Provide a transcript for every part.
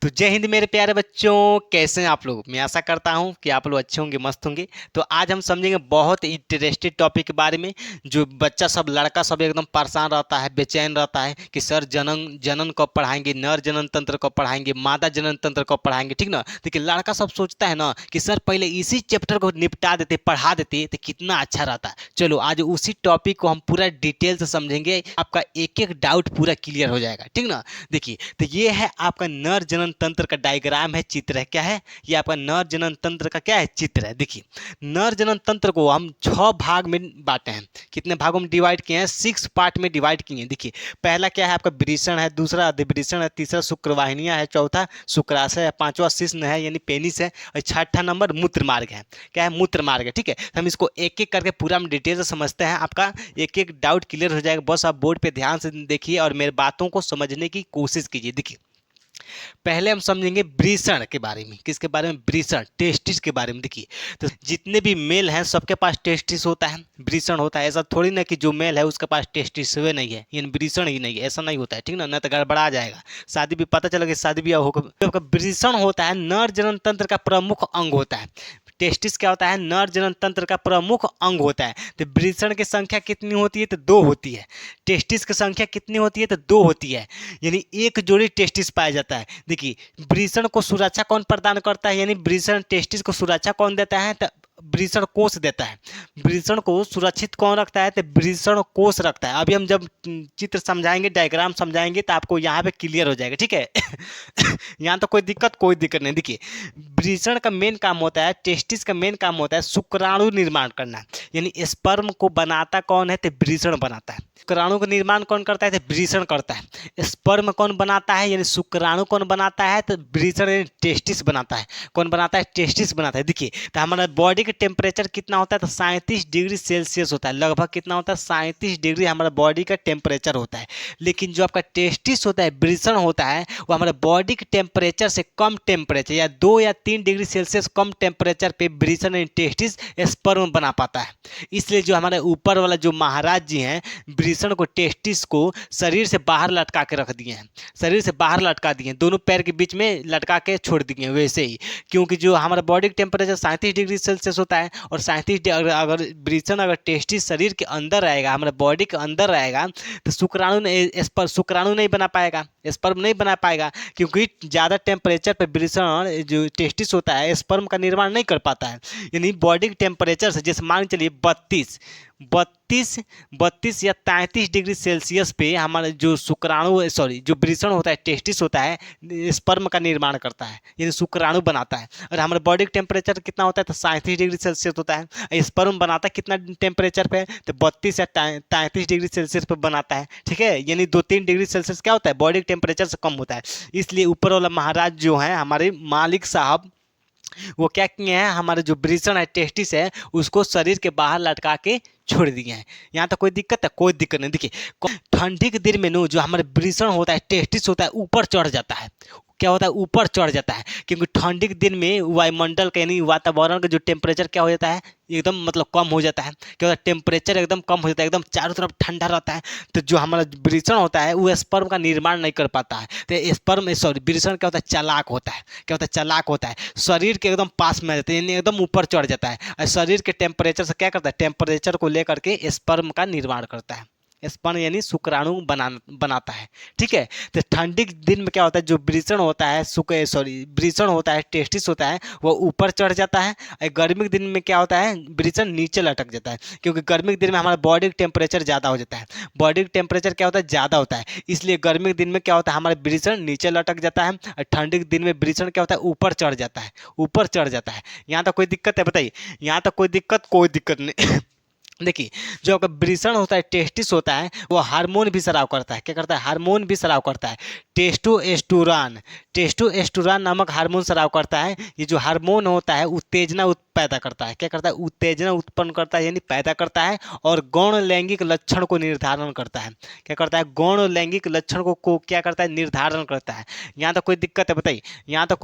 तो जय हिंद मेरे प्यारे बच्चों, कैसे हैं आप लोग। मैं आशा करता हूं कि आप लोग अच्छे होंगे, मस्त होंगे। तो आज हम समझेंगे बहुत इंटरेस्टेड टॉपिक के बारे में। जो बच्चा सब, लड़का सब एकदम परेशान रहता है, बेचैन रहता है कि सर जनन जनन कब पढ़ाएंगे, नर जनन तंत्र कब पढ़ाएंगे, मादा जनन तंत्र कब पढ़ाएंगे। ठीक ना। देखिए लड़का सब सोचता है ना कि सर पहले इसी चैप्टर को निपटा देते, पढ़ा देते तो कितना अच्छा रहता। चलो आज उसी टॉपिक को हम पूरा डिटेल से समझेंगे, आपका एक एक डाउट पूरा क्लियर हो जाएगा। ठीक ना। देखिए तो ये है आपका नर जनन तंत्र का डायग्राम है, चित्र है। क्या है ये? आपका नर जनन तंत्र का क्या है? चित्र है। देखिए नर जनन तंत्र को हम 6 भाग में बांटे हैं। कितने भागों में डिवाइड किए हैं? 6 पार्ट में डिवाइड किए हैं। देखिए पहला क्या है आपका? वृषण है, दूसरा अधिवृषण है, तीसरा शुक्रवाहिनियां है, चौथा शुक्राशय है, पांचवा शिश्न है यानी पेनिस है, और छठा नंबर मूत्र मार्ग है। क्या है? मूत्र मार्ग है। ठीक है, हम इसको एक एक करके पूरा हम डिटेल से समझते हैं। आपका एक एक डाउट क्लियर हो जाएगा। बस आप बोर्ड पे ध्यान से देखिए और मेरे बातों को समझने की कोशिश कीजिए। देखिए पहले हम समझेंगे वृषण के बारे में। किसके बारे में? वृषण, टेस्टिस के बारे में। देखिए तो जितने भी मेल हैं सबके पास टेस्टिस होता है, वृषण होता है। ऐसा थोड़ी ना कि जो मेल है उसके पास टेस्टिस हुए नहीं है, यानी वृषण ही नहीं है, ऐसा नहीं होता है। ठीक ना, तो गड़बड़ा जाएगा। शादी भी पता चला कि शादी भी होगा। वृषण होता है नर जनन तंत्र का प्रमुख अंग होता है। टेस्टिस क्या होता है? नर जनन तंत्र का प्रमुख अंग होता है। तो वृषण की संख्या कितनी होती है? तो 2 होती है। टेस्टिस की संख्या कितनी होती है? तो 2 होती है, यानी एक जोड़ी टेस्टिस पाया जाता है। देखिए वृषण को सुरक्षा कौन प्रदान करता है, यानी वृषण टेस्टिस को सुरक्षा कौन देता है? तो वृषण कोष देता है। वृषण को सुरक्षित कौन रखता है? तो वृषण कोष रखता है। अभी हम जब चित्र समझाएंगे, डायग्राम समझाएंगे तो आपको यहाँ पे क्लियर हो जाएगा। ठीक है। यहाँ तो कोई दिक्कत नहीं। देखिए वृषण का मेन काम होता है, टेस्टिस का मेन काम होता है शुक्राणु निर्माण करना, यानी स्पर्म को बनाता कौन है? तो वृषण बनाता है। शुक्राणु का निर्माण कौन करता है? तो वृषण करता है। स्पर्म कौन बनाता है, यानी शुक्राणु कौन बनाता है? तो वृषण यानी टेस्टिस बनाता है। कौन बनाता है? टेस्टिस बनाता है। देखिए तो हमारा बॉडी का टेम्परेचर कितना होता है? तो 37 डिग्री सेल्सियस होता है। लगभग कितना होता है? 37 डिग्री हमारा बॉडी का टेम्परेचर होता है। लेकिन जो आपका टेस्टिस होता है, वृषण होता है, वो हमारे बॉडी के टेम्परेचर से कम टेम्परेचर या 2 या 3 डिग्री सेल्सियस कम टेम्परेचर पे वृषण यानी टेस्टिस स्पर्म बना पाता है। इसलिए जो हमारे ऊपर वाला जो महाराज जी हैं, वृषण को, टेस्टिस को शरीर से बाहर लटका के रख दिए हैं। शरीर से बाहर लटका दिए हैं, दोनों पैर के बीच में लटका के छोड़ दिए हैं वैसे ही। क्योंकि जो हमारा बॉडी का टेम्परेचर 37 डिग्री सेल्सियस होता है, और 37 अगर वृषण, अगर टेस्टिस शरीर के अंदर रहेगा, हमारे बॉडी के अंदर रहेगा, तो शुक्राणु नहीं बना पाएगा, स्पर्म नहीं बना पाएगा। क्योंकि ज़्यादा टेम्परेचर पर वृषण जो टेस्टिस होता है स्पर्म का निर्माण नहीं कर पाता है। यानी बॉडी के टेम्परेचर से, जैसे मान चलिए 32 या 33 डिग्री सेल्सियस पे हमारा जो जो वृषण होता है, टेस्टिस होता है, स्पर्म का निर्माण करता है, यानी शुक्राणु बनाता है। और हमारे बॉडी का टेम्परेचर कितना होता है? तो 37 डिग्री सेल्सियस होता है। स्पर्म बनाता है कितना टेम्परेचर पे? तो 32 या 33 डिग्री सेल्सियस पे बनाता है। ठीक है, यानी 2-3 डिग्री सेल्सियस क्या होता है? बॉडी के टेम्परेचर से कम होता है। इसलिए ऊपर वाला महाराज जो है हमारे मालिक साहब, वो क्या किए हैं? हमारे जो वृषण है, टेस्टिस है, उसको शरीर के बाहर लटका के छोड़ दिए हैं। यहाँ तो कोई दिक्कत है? कोई दिक्कत नहीं। देखिए ठंडी के दिन में नो जो हमारे वृषण होता है, टेस्टिस होता है, ऊपर चढ़ जाता है। क्या होता है? ऊपर चढ़ जाता है। क्योंकि ठंडी के दिन में वायुमंडल का यानी वातावरण का जो टेम्परेचर क्या हो जाता है? एकदम मतलब कम हो जाता है। क्या होता है? टेम्परेचर एकदम कम हो जाता है, एकदम चारों तरफ ठंडा रहता है। तो जो हमारा वृषण होता है वो स्पर्म का निर्माण नहीं कर पाता है। तो वृषण क्या होता है? चालाक होता है। क्या होता है? चालाक होता है। शरीर के एकदम पास में रहता है, यानी एकदम ऊपर चढ़ जाता है, और शरीर के टेम्परेचर से क्या करता है? टेम्परेचर को लेकर के स्पर्म का निर्माण करता है। स्पर्म यानी शुक्राणु बनाता है। ठीक है, तो ठंडी के दिन में क्या होता है? जो वृषण होता है, वृषण होता है, टेस्टिस होता है, वो ऊपर चढ़ जाता है। और गर्मी के दिन में क्या होता है? वृषण नीचे लटक जाता है। क्योंकि गर्मी के दिन में हमारा बॉडी का टेम्परेचर ज़्यादा हो जाता है। बॉडी का टेम्परेचर क्या होता है? ज़्यादा होता है। इसलिए गर्मी के दिन में क्या होता है? हमारा वृषण नीचे लटक जाता है, और ठंडी के दिन में वृषण क्या होता है? ऊपर चढ़ जाता है। ऊपर चढ़ जाता है। यहाँ तक कोई दिक्कत है? बताइए। यहाँ तक कोई दिक्कत नहीं। देखिए जो आपका वृषण होता है, टेस्टिस होता है, वो हार्मोन भी स्राव करता है। क्या करता है? हार्मोन भी स्राव करता है। टेस्टोस्टेरोन नामक हार्मोन स्राव करता है। ये जो हार्मोन होता है उत्तेजना पैदा करता है। क्या करता है? उत्तेजना उत्पन्न करता है यानी पैदा करता है, और गौण लैंगिक लक्षण को निर्धारण करता है। क्या करता है? गौण लैंगिक लक्षण को क्या करता है? निर्धारण करता है। यहाँ तक कोई दिक्कत है? बताइए, यहाँ तक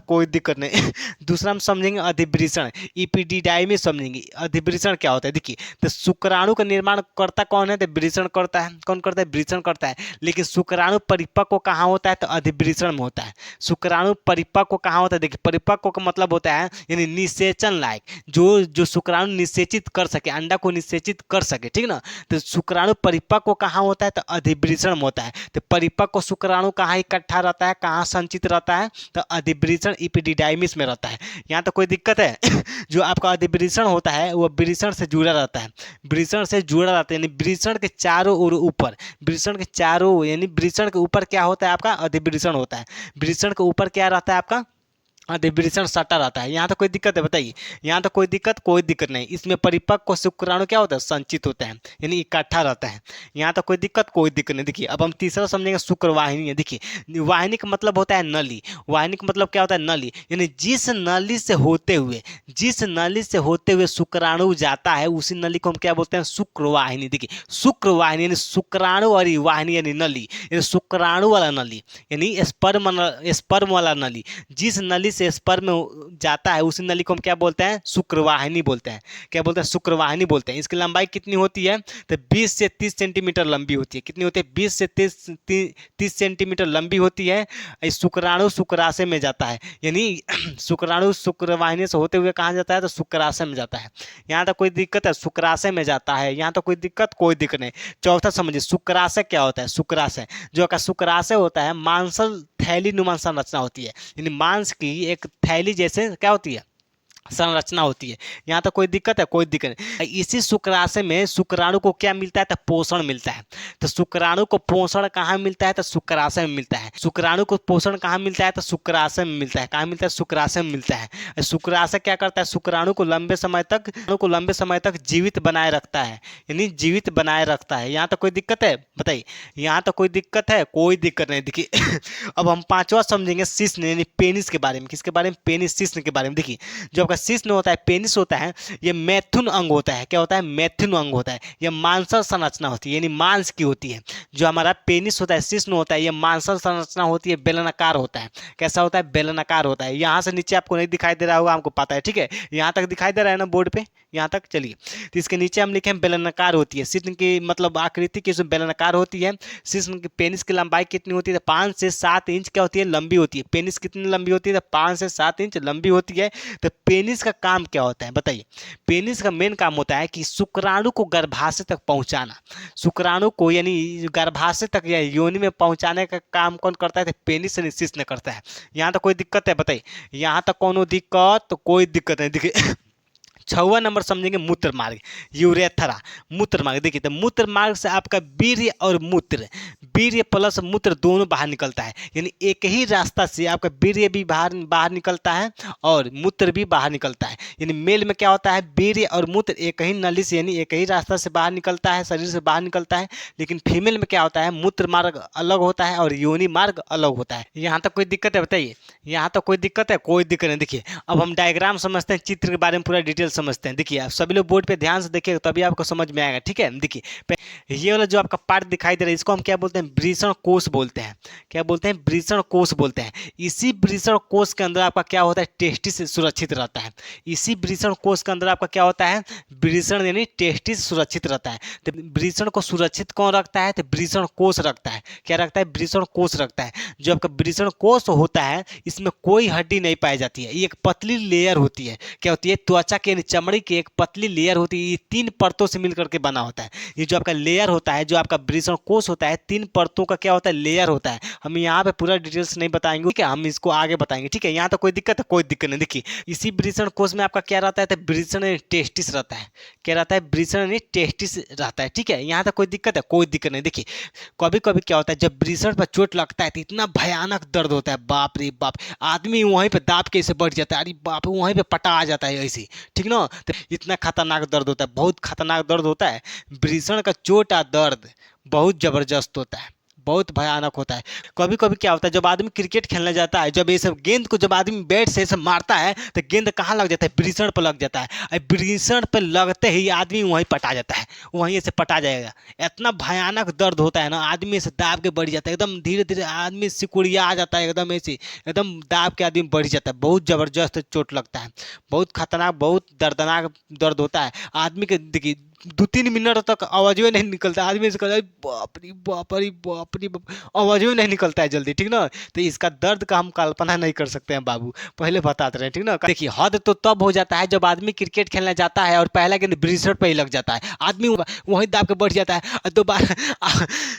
कोई दिक्कत नहीं। दूसरा हम समझेंगे अधिवृषण, इपिडिडाइमिस समझेंगे। अधिवृषण क्या होता है? देखिए, तो शुक्राणु का निर्माण करता कौन है? तो वृषण करता है। कौन करता है? वृषण करता है। लेकिन शुक्राणु परिपक्व कहाँ होता है? तो अधिवृषण में होता है। शुक्राणु परिपक्व कहाँ होता है? देखिए, परिपक्व का मतलब होता है यानी निषेचन लायक, जो जो शुक्राणु निषेचित कर सके, अंडा को निषेचित कर सके, ठीक ना। तो शुक्राणु परिपक्व कहाँ होता है? तो अधिवृषण में होता है। तो परिपक्व शुक्राणु कहाँ इकट्ठा रहता है, कहाँ संचित रहता है? तो अधिवृषण इपिडिडाइमिस में रहता है। यहाँ तो कोई दिक्कत है? जो आपका अधिवृषण होता है वो वृषण से जुड़ा रहता है। वृषण से जुड़ा रहता है यानी वृषण के चारों ओर ऊपर, वृषण के चारों यानी वृषण के ऊपर क्या होता है? आपका अधिवृषण होता है। वृषण के ऊपर क्या रहता है? आपका अधिवृषण सटा रहता है। यहाँ तो कोई दिक्कत है? बताइए, यहाँ तो कोई दिक्कत नहीं। इसमें परिपक्व शुक्राणु क्या होता है? संचित होता है यानी इकट्ठा रहता है। यहाँ तो कोई दिक्कत नहीं। देखिए, अब हम तीसरा समझेंगे, शुक्रवाहिनी है। देखिए, वाहिनी का मतलब होता है नली। वाहिनी का मतलब क्या होता है? नली, यानी जिस नली से होते हुए शुक्राणु जाता है, उसी नली को हम क्या बोलते हैं? शुक्रवाहिनी। देखिए, शुक्रवाहिनी यानी शुक्राणु और वाहिनी यानी नली, यानी शुक्राणु वाला नली यानी स्पर्म वाला नली। जिस नली से स्पर्म जाता है उसी नली को हम क्या बोलते हैं? शुक्रवाहिनी बोलते हैं। क्या बोलते हैं? शुक्रवाहिनी बोलते हैं। इसकी लंबाई कितनी होती है? तो 20 से 30 सेंटीमीटर लंबी होती है। कितनी होती है? 20 से 30 सेंटीमीटर लंबी होती है। इस शुक्राणु शुक्राशय में जाता है, यानी शुक्राणु शुक्रवाहिनी से होते हुए कहाँ जाता है? तो शुक्राशय में जाता है। यहाँ तक कोई दिक्कत है? शुक्राशय में जाता है। यहाँ तक कोई दिक्कत नहीं। चौथा समझिए, शुक्राशय क्या होता है? शुक्राशय जो का शुक्राशय होता है, मांसल थैली नुमा संरचना होती है, यानी मांस की एक थैली जैसे क्या होती है? संरचना होती है। यहाँ तो कोई दिक्कत नहीं। इसी शुक्राशय में शुक्राणु को क्या मिलता है? तो पोषण मिलता है। तो शुक्राणु को पोषण कहाँ मिलता है? तो शुक्राशय में मिलता है। शुक्राणु को पोषण कहाँ मिलता है? तो शुक्राशय में मिलता है। कहाँ मिलता है? शुक्राशय में मिलता है। शुक्राशय क्या करता है? शुक्राणु को लंबे समय तक जीवित बनाए रखता है, यानी जीवित बनाए रखता है। यहाँ तो कोई दिक्कत है? बताइए, यहाँ तो कोई दिक्कत नहीं। देखिए, अब हम पांचवा समझेंगे, शिश्न यानी पेनिस के बारे में। किसके बारे में? पेनिस, शिश्न के बारे में। देखिए, जो आपका शिश्न होता है, पेनिस होता है, ये मैथुन अंग होता है। क्या होता है? मैथुन अंग होता है। ये मांसल संरचना होती है, यानी मांस की होती है। जो हमारा पेनिस होता है, शिश्न होता है, ये मांसल संरचना होती है, बेलनाकार होता है। कैसा होता है? बेलनाकार होता है। यहाँ से नीचे आपको नहीं दिखाई दे रहा होगा, हमको पता है, ठीक है। यहाँ तक दिखाई दे रहा है ना बोर्ड पे? यहाँ तक चलिए, तो इसके नीचे हम लिखे बेलनाकार होती है। शिश्न की मतलब आकृति की बेलनाकार होती है। शिश्न की पेनिस की लंबाई कितनी होती है? 5 से 7 इंच क्या होती है? लंबी होती है। पेनिस कितनी लंबी होती है? 5 से 7 इंच लंबी होती है। तो पेनिस का काम क्या होता है? बताइए, पेनिस का मेन काम होता है कि शुक्राणु को गर्भाशय तक पहुंचाना। शुक्राणु को यानी गर्भाशय तक या योनि में पहुंचाने का काम कौन करता है? तो पेनिस यानी शिश्न करता है। यहाँ तक कोई दिक्कत है? बताइए, यहाँ तक कोई दिक्कत नहीं। देखिए, 6वां नंबर समझेंगे, मूत्र मार्ग, यूरेथ्रा, मूत्र मार्ग। देखिए, तो मूत्र मार्ग से आपका वीर्य और मूत्र, वीर्य प्लस मूत्र दोनों बाहर निकलता है, यानी एक ही रास्ता से आपका वीर्य भी बाहर निकलता है और मूत्र भी बाहर निकलता है। यानी मेल में क्या होता है? वीर्य और मूत्र एक ही नली से यानी एक ही रास्ता से बाहर निकलता है, शरीर से बाहर निकलता है। लेकिन फीमेल में क्या होता है? मूत्र मार्ग अलग होता है और योनि मार्ग अलग होता है। यहाँ तक कोई दिक्कत है? बताइए, यहाँ तक कोई दिक्कत नहीं। देखिए, अब हम डायग्राम समझते हैं, चित्र के बारे में पूरा डिटेल समझते हैं। देखिए, आप सभी लोग बोर्ड पे ध्यान से देखिए, तभी आपको समझ में आएगा, ठीक है। देखिए, ये वाला जो आपका पार्ट दिखाई दे रहा है, इसको हम क्या बोलते हैं? वृषण कोष बोलते हैं। क्या बोलते हैं? वृषण कोष बोलते हैं। इसी वृषण कोष के अंदर आपका क्या होता है? टेस्टिस सुरक्षित रहता है। इसी वृषण कोष के अंदर आपका क्या होता है? वृषण यानी टेस्टिस सुरक्षित रहता है। तो वृषण को सुरक्षित कौन रखता है? तो वृषण कोष रखता है। क्या रखता है? वृषण कोष रखता है। जो आपका वृषण कोष होता है, इसमें कोई हड्डी नहीं पाई जाती है। ये एक पतली लेयर होती है। क्या होती है? त्वचा के चमड़ी की एक पतली लेयर होती है। ये 3 परतों से मिलकर के बना होता है। ये जो आपका लेयर होता है, जो आपका वृषण कोष होता है, 3 परतों का क्या होता है? लेयर होता है। हम यहाँ पे पूरा डिटेल्स नहीं बताएंगे, ठीक है, हम इसको आगे बताएंगे, ठीक है। यहाँ तो कोई दिक्कत नहीं। देखिए, इसी वृषण कोष में आपका क्या रहता है? तो वृषण टेस्टिस रहता है। क्या रहता है? वृषण टेस्टिस रहता है, ठीक है। यहाँ तक कोई दिक्कत नहीं। देखिए, कभी कभी क्या होता है, जब वृषण पर चोट लगता है तो इतना भयानक दर्द होता है, बाप रे बाप, आदमी वहीं पे दाब के ऐसे बैठ जाता है, अरे बाप, वहीं पे पटा आ जाता है ऐसे, ठीक ना। तो इतना खतरनाक दर्द होता है, बहुत खतरनाक दर्द होता है। वृषण का चोट और दर्द बहुत जबरदस्त होता है, बहुत भयानक होता है। कभी कभी क्या होता है, जब आदमी क्रिकेट खेलने जाता है, जब ये सब गेंद को जब आदमी बैट से ऐसे मारता है तो गेंद कहाँ लग जाता है, वृषण पर लग जाता है, और वृषण पर लगते ही आदमी वहीं पटा जाता है, वहीं से पटा जाएगा। इतना भयानक दर्द होता है ना, आदमी ऐसे दाब के बढ़ जाता है, एकदम धीरे धीरे आदमी सिकुड़िया आ जाता है, एकदम ऐसे एकदम दाब के आदमी बढ़ जाता है, बहुत ज़बरदस्त चोट लगता है, बहुत खतरनाक, बहुत दर्दनाक दर्द होता है। आदमी के देखिए 2-3 मिनट तक आवाज ही नहीं निकलता, आदमी से कहता है बाप रे बाप रे बाप रे बाप, आवाज ही नहीं निकलता है जल्दी, ठीक ना। तो इसका दर्द का हम कल्पना नहीं कर सकते हैं बाबू, पहले बताते रहे, ठीक ना। देखिए हद तो तब हो जाता है जब आदमी क्रिकेट खेलने जाता है और पहला गेंद ब्रिजर पे ही लग जाता है, आदमी वहीं दाब के बैठ जाता है, और दोबारा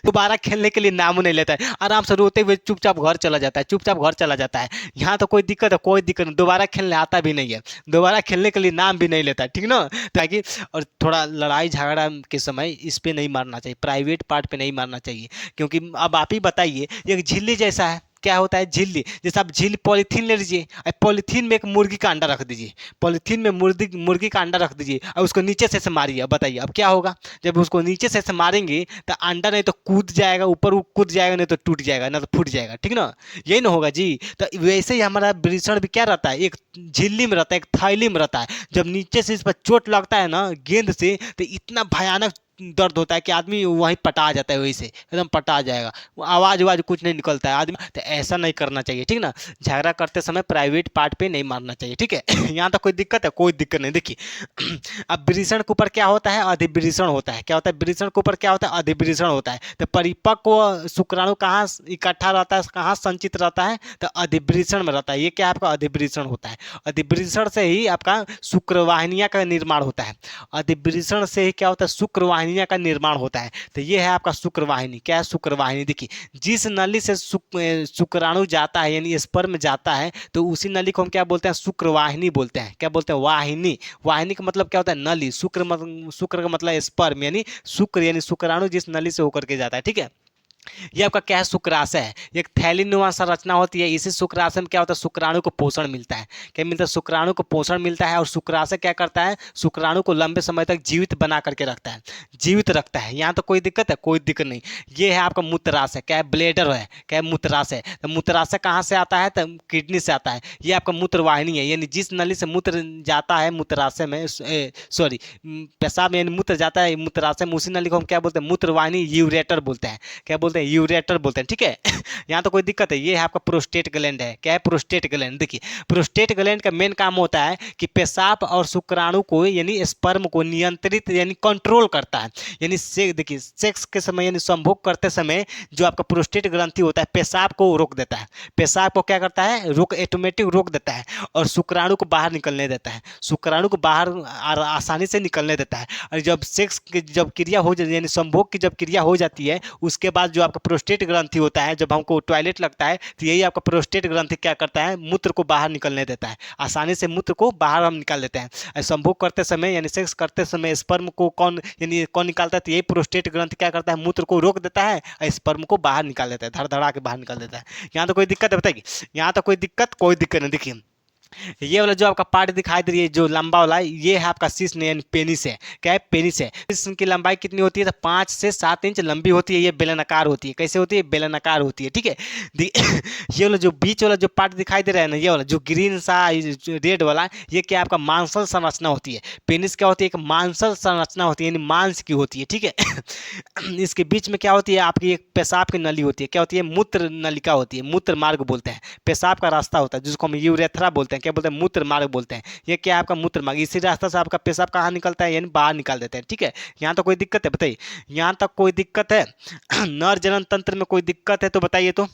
दोबारा खेलने के लिए नाम नहीं लेता है, आराम से रोते हुए चुपचाप घर चला जाता है, चुपचाप घर चला जाता है। यहाँ तो कोई दिक्कत है, कोई दिक्कत नहीं, दोबारा खेलने आता भी नहीं है, दोबारा खेलने के लिए नाम भी नहीं लेता है, ठीक ना। ताकि और थोड़ा लड़ाई झगड़ा के समय इस पे नहीं मारना चाहिए, प्राइवेट पार्ट पे नहीं मारना चाहिए, क्योंकि अब आप ही बताइए, एक झिल्ली जैसा है, क्या होता है झिल्ली जैसे, आप झिल्ली पॉलीथीन ले लीजिए, पॉलीथीन में एक मुर्गी का अंडा रख दीजिए, पॉलीथीन में मुर्गी मुर्गी का अंडा रख दीजिए और उसको नीचे से ऐसे मारिए, अब बताइए अब क्या होगा। जब उसको नीचे से ऐसे मारेंगे तो अंडा नहीं तो कूद जाएगा ऊपर, वो कूद जाएगा, नहीं तो टूट जाएगा, ना तो फूट जाएगा, ठीक ना। यही ना होगा जी। तो वैसे ही हमारा वृषण भी क्या रहता है, एक झिल्ली में रहता है, एक थैली में रहता है, जब नीचे से इस पर चोट लगता है ना गेंद से, तो इतना भयानक दर्द होता है कि आदमी वहीं पटा जाता है, वहीं से एकदम पटा जाएगा, आवाज आवाज कुछ नहीं निकलता है आदमी। तो ऐसा नहीं करना चाहिए, ठीक ना। झगड़ा करते समय प्राइवेट पार्ट पे नहीं मारना चाहिए, ठीक है। यहाँ तक कोई दिक्कत है, कोई दिक्कत नहीं। देखिए अब वृषण के ऊपर क्या होता है, अधिवृषण होता है। क्या होता है, वृषण के ऊपर क्या होता है, अधिवृषण होता है। तो परिपक्व शुक्राणु कहाँ इकट्ठा रहता है, कहाँ संचित रहता है, तो अधिवृषण में रहता है। ये क्या आपका अधिवृषण होता है। अधिवृषण से ही आपका शुक्रवाहिनियाँ का निर्माण होता है। अधिवृषण से ही क्या होता है, शुक्रवाहिनियाँ का निर्माण होता है। तो ये है आपका शुक्रवाहिनी। क्या है, शुक्रवाहिनी। देखिए जिस नली से शुक्राणु जाता है यानी स्पर्म जाता है, तो उसी नली को हम क्या बोलते हैं, शुक्रवाहिनी बोलते हैं। क्या बोलते हैं, वाहिनी। वाहिनी का मतलब क्या होता है, नली। शुक्र का मतलब स्पर्म, यानी शुक्र यानी शुक्राणु जिस नली से होकर के जाता है, ठीक है। ये आपका क्या है, शुक्राशय है। एक थैलीनुमा संरचना होती है, इसी शुक्राशय में क्या होता है, शुक्राणु को पोषण मिलता है। क्या मिलता है, शुक्राणु को पोषण मिलता है। और शुक्राशय क्या करता है, शुक्राणु को लंबे समय तक जीवित बना करके रखता है, जीवित रखता है। यहाँ तो कोई दिक्कत है, कोई दिक्कत नहीं। ये है आपका मूत्राशय। क्या है, ब्लेडर है। क्या है, मूत्राशय। तो मूत्राशय कहाँ से आता है, तो किडनी से आता है। ये आपका मूत्रवाहिनी है, यानी जिस नली से मूत्र जाता है मूत्राशय में, सॉरी पेशाब में यानी मूत्र जाता है मूत्राशय में, उसी नली को हम क्या बोलते हैं, मूत्रवाहिनी यूरेटर बोलते हैं। क्या बोलते हैं, यूरेटर बोलते हैं, ठीक है। यहाँ तो कोई दिक्कत है। ये है आपका प्रोस्टेट ग्लैंड है। क्या है, प्रोस्टेट ग्लैंड। देखिए प्रोस्टेट ग्लैंड का मेन काम होता है कि पेशाब और शुक्राणु को यानी स्पर्म को नियंत्रित यानी कंट्रोल करता है। यानी से देखिए सेक्स के समय यानी संभोग करते समय जो आपका प्रोस्टेट ग्रंथि होता है पेशाब को रोक देता है। पेशाब को क्या करता है, रोक ऑटोमेटिक रोक देता है, और शुक्राणु को बाहर निकलने देता है। शुक्राणु को बाहर आसानी से निकलने देता है। और जब सेक्स की जब क्रिया हो जाती है यानी संभोग की जब क्रिया हो जाती है, उसके बाद जो आपका प्रोस्टेट ग्रंथि होता है, जब हमको टॉयलेट लगता है तो यही आपका प्रोस्टेट ग्रंथि क्या करता है, मूत्र को बाहर निकलने देता है। आसानी से मूत्र को बाहर हम निकाल देते हैं। संभोग करते समय यानी सेक्स करते समय स्पर्म को कौन यानी कौन निकालता है, तो यही प्रोस्टेट ग्रंथि क्या करता है, मूत्र को रोक देता है और स्पर्म को बाहर निकाल देता है, धड़ धड़ा के बाहर निकाल देता है। यहाँ तो कोई दिक्कत है, बताइए। यहाँ तो कोई दिक्कत नहीं। देखिए ये वाला जो आपका पार्ट दिखाई दे रही है जो लंबा वाला, ये है आपका शिश्न यानी पेनिस है। क्या है, पेनिस है। शिश्न की लंबाई कितनी होती है, तो 5 से 7 इंच लंबी होती है। ये बेलनाकार होती है। कैसे होती है, बेलनाकार होती है, ठीक है। ये वाला जो बीच वाला जो पार्ट दिखाई दे रहा है ना, ये वाला जो ग्रीन सा रेड वाला, ये क्या आपका मांसल संरचना होती है। पेनिस क्या होती है, एक मांसल संरचना होती है, यानी मांस की होती है, ठीक है। इसके बीच में क्या होती है, आपकी एक पेशाब की नली होती है। क्या होती है, मूत्र नलिका होती है, मूत्र मार्ग बोलते हैं। पेशाब का रास्ता होता है जिसको हम यूरेथ्रा बोलते हैं। क्या बोलते हैं, मूत्र मार्ग बोलते हैं। ये क्या है, आपका मूत्र मार्ग। इसी रास्ते से आपका पेशाब कहाँ निकलता है, यानी बाहर निकाल देते हैं, ठीक है। यहाँ तो कोई दिक्कत है, बताइए। यहाँ तक कोई दिक्कत है। नर जनन तंत्र में कोई दिक्कत है तो बताइए। तो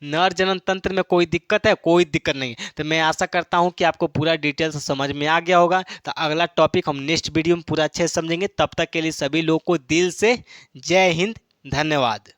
नर जनन तंत्र में कोई दिक्कत है, कोई दिक्कत नहीं। तो मैं आशा करता हूँ कि आपको पूरा डिटेल से समझ में आ गया होगा। तो अगला टॉपिक हम नेक्स्ट वीडियो में पूरा अच्छे से समझेंगे। तब तक के लिए सभी लोगों को दिल से जय हिंद, धन्यवाद।